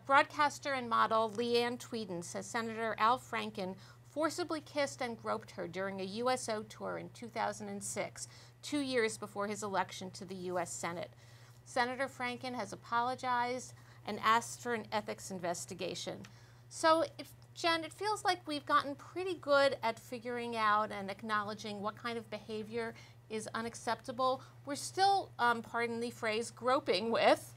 Broadcaster and model Leanne Tweeden says Senator Al Franken forcibly kissed and groped her during a USO tour in 2006, 2 years before his election to the U.S. Senate. Senator Franken has apologized and asked for an ethics investigation. So, Jen, it feels like we've gotten pretty good at figuring out and acknowledging what kind of behavior is unacceptable. We're still, pardon the phrase, groping with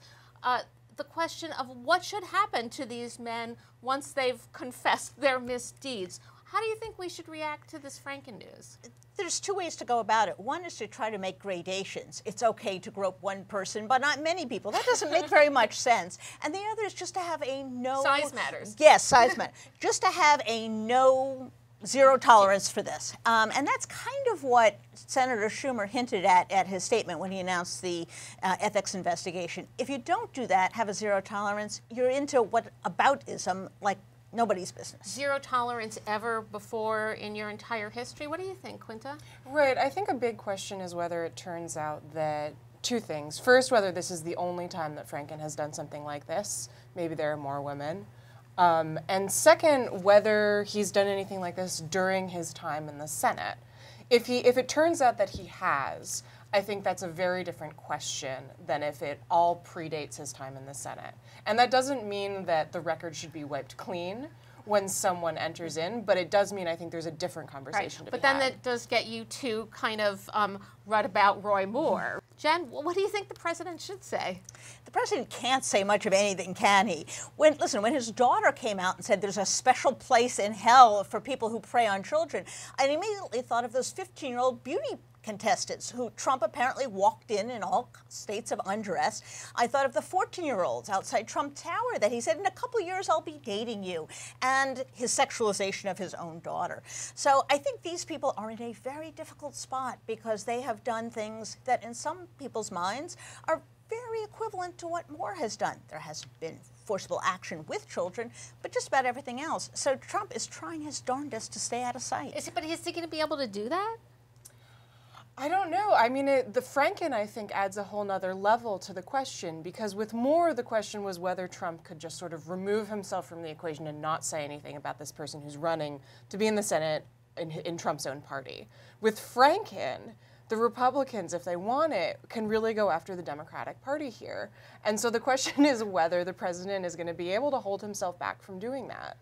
the question of what should happen to these men once they've confessed their misdeeds. How do you think we should react to this Franken news? There's two ways to go about it. One is to try to make gradations. It's okay to grope one person, but not many people. That doesn't make very much sense. And the other is just to have a no... Size matters. Yes, size matters. Just to have a no... zero tolerance for this. And that's kind of what Senator Schumer hinted at his statement when he announced the ethics investigation. If you don't do that, have a zero tolerance, you're into what aboutism, like nobody's business. Zero tolerance ever before in your entire history? What do you think, Quinta? Right. I think a big question is whether it turns out that two things. First, whether this is the only time that Franken has done something like this. Maybe there are more women. And second, whether he's done anything like this during his time in the Senate. If it turns out that he has, I think that's a very different question than if it all predates his time in the Senate. And that doesn't mean that the record should be wiped clean when someone enters in, but it does mean I think there's a different conversation to be had. But then that does get you to kind of write about Roy Moore. Jen, what do you think the president should say? The president can't say much of anything, can he? When his daughter came out and said there's a special place in hell for people who prey on children, I immediately thought of those 15-year-old beauty contestants who Trump apparently walked in all states of undress. I thought of the 14-year-olds outside Trump Tower that he said, in a couple years I'll be dating you, and his sexualization of his own daughter. So I think these people are in a very difficult spot because they have done things that in some people's minds are very equivalent to what Moore has done. There has been forcible action with children, but just about everything else. So Trump is trying his darndest to stay out of sight. But is he going to be able to do that? I don't know. I mean, the Franken, I think, adds a whole nother level to the question, because with Moore, the question was whether Trump could just sort of remove himself from the equation and not say anything about this person who's running to be in the Senate in Trump's own party. With Franken, the Republicans, if they want it, can really go after the Democratic Party here. And so the question is whether the president is going to be able to hold himself back from doing that.